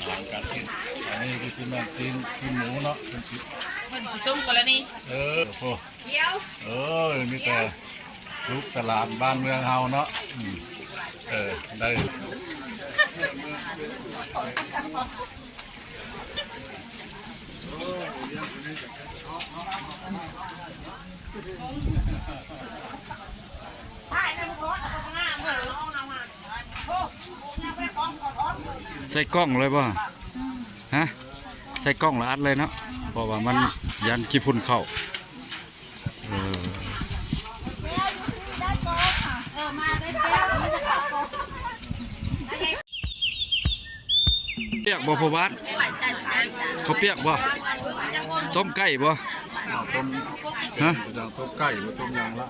หลังการกินอันนี้คือซีเมนต์ตีนหมูเนาะเป็นชิ้นมันสิต้มกันแล้วนี่โอ้เดี๋ยวมีแต่ลูกตลาดบ้านเมืองเฮาเนาะได้ใส่กล้องเลยป่ะฮะใส่กล้องแล้วอัดเลยเนาะเพราะว่ามันยันขี้พุ่นเข้าเปียกบ่พอบ้านเขาเปียกบ่ต้มไก่บ่ต้มฮะต้มไก่หรือต้มยางละ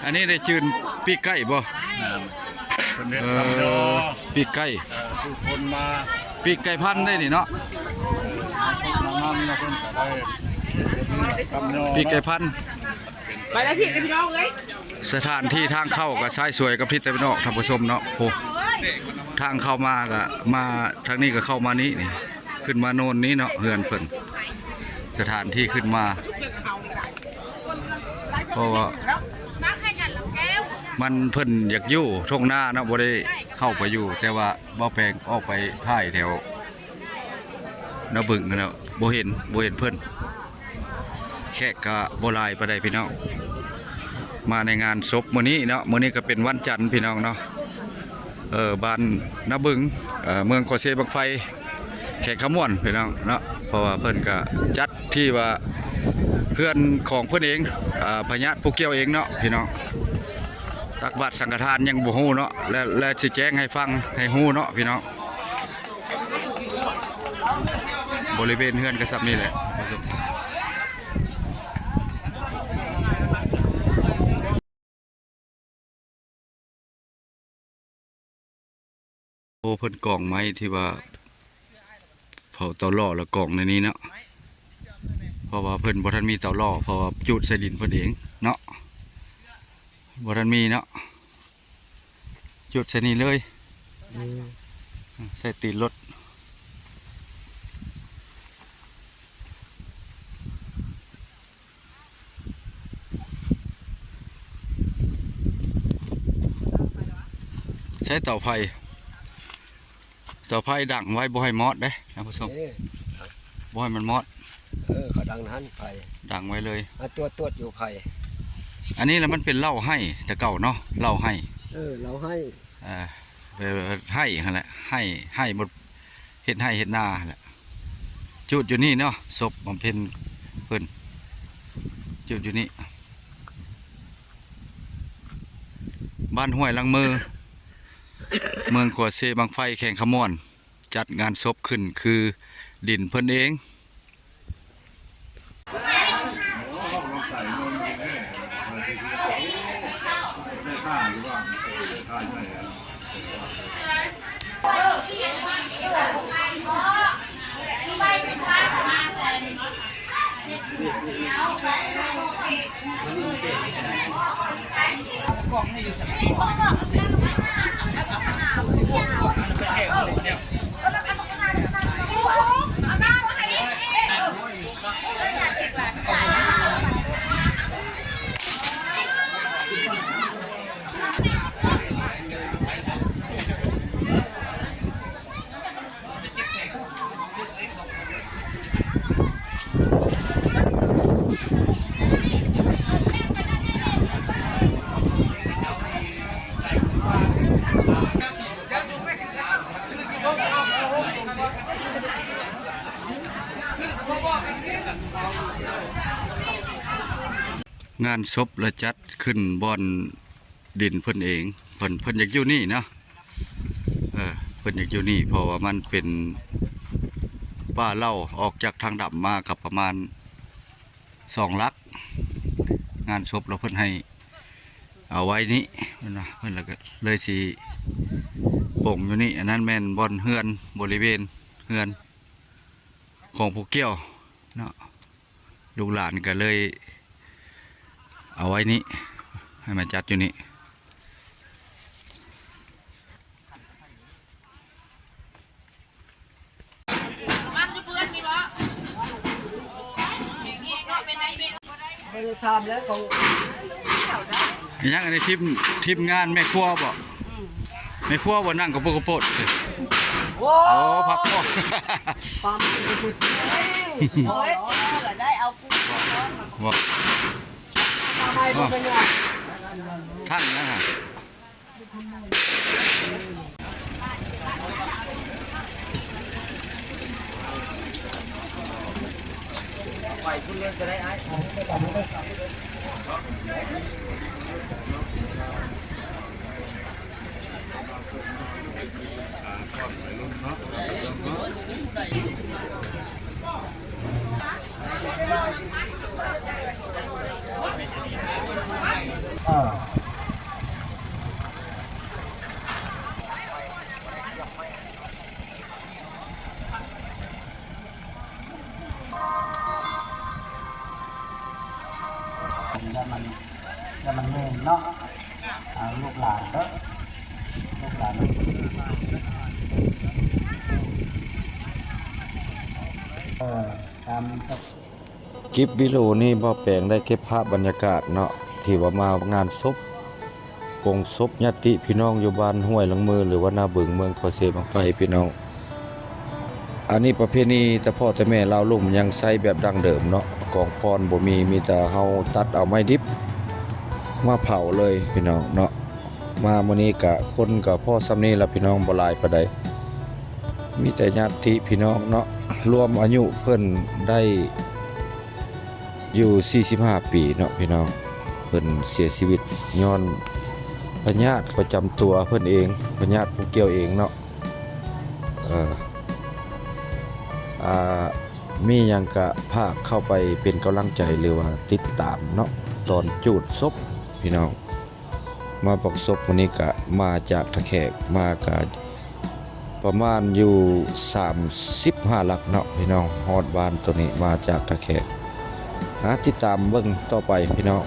อันนี้ได้จืนปีกไก่บ่ปีกไก่ทุกคนมาปีกไก่พันได้นี่เนาะปีกไก่พันไปแล้วพี่กันน้องเลยสถานที่ทางเข้ากับชายสวยกับทิศตะวันออกท่านผู้ชมเนาะโอ้ทางเข้ามาก็มาทางนี้ก็เข้ามานี้นี่ขึ้นมาโน่นนี้เนาะเฮือนเพิ่นสถานที่ขึ้นมาเพราะว่ามันเพิ่นอยากอยู่ทุ่งนาเนาะบ่ได้เข้าไปอยู่แต่ว่าบ่แปลงออกไปท้ายแถวนาบึงเนาะบ่เห็นเพิ่นแขกก็บ่หลายปานใดพี่น้องมาในงานศพมื้อนี้เนาะมื้อนี้ก็เป็นวันจันทร์พี่น้องเนาะบ้านนาบึงเมืองโคเซบังไฟแขกขม่วนพี่น้องเนาะเพราะว่าเพิ่นก็จัดที่ว่าเพื่อนของเพิ่นเองพญาผู้เกี่ยวเองเนาะพี่น้องตักบาตรสังฆทานยังบ่ฮู้เนาะและสิแจ้งให้ฟังให้ฮู้เนาะพี่น้องบริเวณเฮือนก็ซับนี่แหละโอ้เพิ่นกล่องไม้ที่ว่าเผาเตาล่อแล้วกล่องในนี้เนาะเพราะว่าเพิ่นบ่ทันมีเตาล่อเพราะว่าจุดใส่ดินเพิ่นเองเนาะบ่ทันมีเนาะจุดใส่นี่เลยใส่ตีนรถใช้เตาไฟดังไว้บ่ให้มอดเด้ท่านผู้ชมบ่ให้มันมอดเขาดังนั้นไฟดังไว้เลยตัวอยู่ไฟอันนี้แล้วมันเป็นเหล้าให้แต่เก่าเนาะเหล้าให้เราให้ให้นั่นแหละให้หมดเฮ็ดให้เฮ็ดนาแหละจุดอยู่นี่เนาะศพบำเพ็ญเพิ่นจุดอยู่นี่บ้านห้วยลังมือเมืองขัวเซบางไฟแข่งขมวนจัดงานศพขึ้นคือดินเพิ่นเองกล่องให้อยู่จังงานศพและจัดขึ้นบอนดินเพิ่นเองเพิ่นอยากอยู่นี่เนาะเพิ่นอยากอยู่นี่เพราะว่ามันเป็นป่าเล่าออกจากทางดำมากับประมาณ2 ลักงานศพเราเพิ่นให้เอาไว้นี้นะเพิ่นเลยสิโป่งอยู่นี่อันนั้นแม่นบอนเฮือนบริเวณเฮือนของผู้เกี่ยวเนาะลูกหลานก็เลยเอาไว้นี้ให้มาจัดอยู่นี่ ไม่ได้ทำแล้วของ ยังอันนี้ทีมงานแม่ครัวบ่แม่ครัวบ่นั่งกับโปด โอ้ โอ้พักพ่อ ปั๊มสุด โอ้ยเผื่อได้เอาปู บ่ ทำไมมันเป็นไง ท่านนะฮะ ไปคุณเลี้ยงจะได้ไอ้ แล้วมันเน่นเนาะลูกหลานเด้อลูกหลานตาม คลิปวิดีโอนี้บ่แปลงได้เก็บภาพบรรยากาศเนาะที่ว่ามางานศพปงศพญาติพี่น้องอยู่บ้านห้วยหลังมือหรือว่านาบึงเมืองขอเสบางไฟพี่น้องอันนี้ประเพณีแต่พ่อแต่แม่ลาวลุ่มยังใช้แบบดั้งเดิมเนาะกองพรบ่มีแต่เฮาตัดเอาไม้ดิบมาเผาเลยพี่น้องเนาะมามื้อนี้ก็คนก็พ่อซ้ำนี้ล่ะพี่น้องบ่หลายปานใดมีแต่ญาติพี่น้องเนาะรวมอายุเพิ่นได้อยู่45ปีเนาะพี่น้องเพิ่นเสียชีวิตย้อนพยาธิประจำตัวเพิ่นเองพยาธิผู้เกี่ยวเองเนาะมีหยังก็พาเข้าไปเป็นกำลังใจหรือว่าติดตามเนาะตอนจูดศพพี่น้องมาบอกศพวันนี้ก็มาจากทะแขกมาก็ประมาณอยู่35หลักเนาะพี่น้องฮอดบ้านตัวนี้มาจากทะแขกติดตามเบิ่งต่อไปพี่น้อง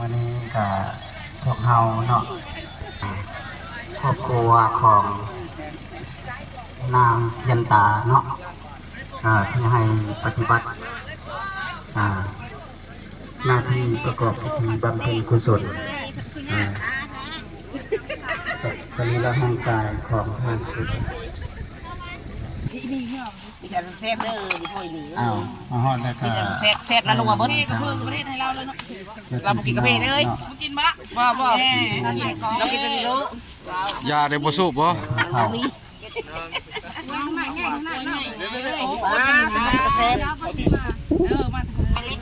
วันนี้กับพวกเฮาเนาะครอบครัวของนางยันตาเนาะที่ให้ปฏิบัติหน้าที่ประกอบพิธีบำเพ็ญกุศลสรีระร่างกายของท่านคือ มีแต่แซ่บเด้อมีถ้วยหนี อ้าวมาฮอดแล้วก็ แซ่บแล้วลงมาเบิ้ลกระเพื่อมประเทศไทยเราเลยเนาะเราบ่กินกาแฟเลยบ่กินบะบ่เรากินเป็นรู้ ยาได้บ่สูบบ่ ข้าว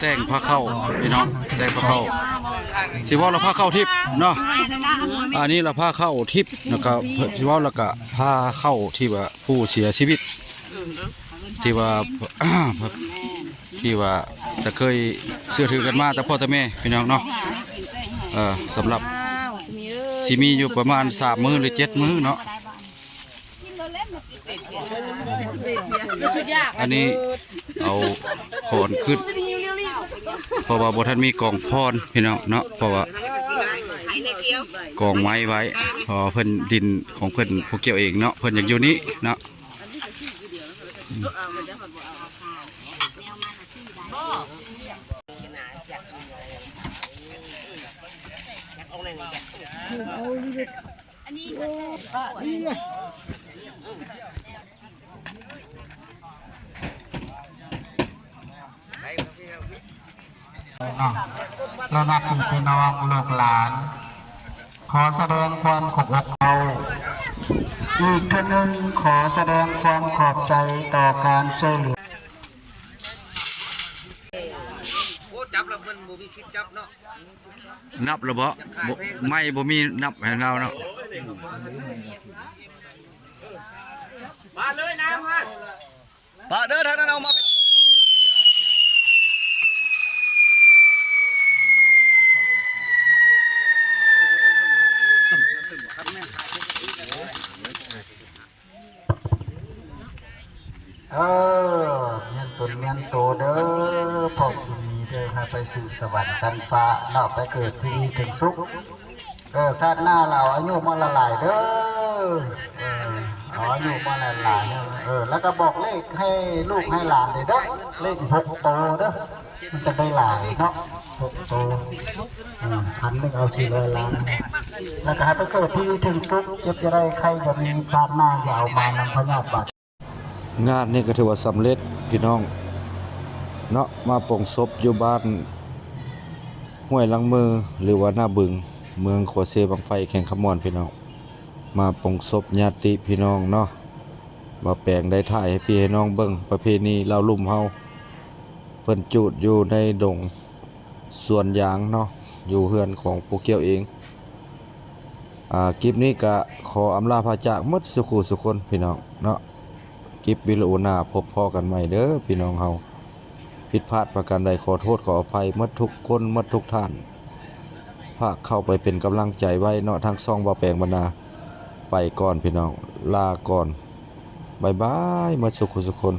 แต่งผ้าเข้าพี่น้องแต่งผ้าเข้าสิว่าเราผ้าเข้าทิพย์เนาะอันนี้เราผ้าเข้าทิพย์นะครับสิว่าแล้วก็ผ้าเข้าที่ว่าผู้เสียชีวิตที่ว่า ที่ว่าจะเคยเชื่อถือกันมาแต่พ่อแต่แม่พี่น้องเนาะสำหรับสิมีอยู่ประมาณ3มื้อหรือ7มื้อเนาะอันนี้เอาขอนขึ้นเพราะว่าบ่ทันมีกองพรพี่น้องเนาะเพราะว่ากองไม้ไว้พอเพิ่นดินของเพิ่นผู้เกี่ยวเองเนาะเพิ่นอยากอยู่นี้เนาะเรานับถือพี่น้องลูกหลาน ขอแสดงความขอบอกเรา อีกท่านหนึ่งขอแสดงความขอบใจต่อการช่วยเหลือ นับแล้วบ่ไม่บ่มีนับให้เราเนาะ มาเลยนะมา ปะเด้อทางนั้นเอามาเมียนตนเมียนโตเด้อพ่อคุณมีเด้อให้ไปสู่สวรรค์ชั้นฟ้าเนาะไปเกิดที่นี่ถึงสุขชาติหน้าเราอายุมาละลายเด้ออายุมาละลายแล้วก็บอกเลขให้ลูกให้หลานเด้อเลข6 โตเด้อมันจะได้หลายเนาะ6 โต1,000เอา400 ล้านแล้วก็ให้ไปเกิดที่ถึงสุขจะได้ใครจะมีชาติหน้าอย่าเอามานำพญาบัตรงานนี้ก็ถือว่าสำเร็จพี่น้องเนาะมาปลงศพอยู่บ้านห้วยลังมือหรือว่าหน้าบึงเมืองโคเซบังไฟแข่งขมอนพี่น้องมาปลงศพญาติพี่น้องเนาะมาแปลงได้ถ่ายให้พี่ให้น้องเบิ่งประเพณีลาวลุ่มเฮาเพิ่นจุดอยู่ในดงสวนยางเนาะอยู่เฮือนของพวกเกี่ยวเองคลิปนี้ก็ขออำลาพาจากหมดสุขุสุคนพี่น้องเนาะคลิปวิดีโอหน้าพบพอกันใหม่เด้อพี่น้องเฮาผิดพลาดประการใดขอโทษขออภัยหมดทุกคนหมดทุกท่านภาคเข้าไปเป็นกำลังใจไว้เนาะทางช่องบ่าวแปลงบรรณาไปก่อนพี่น้องลาก่อนบ๊ายบายหมดสุขสุคน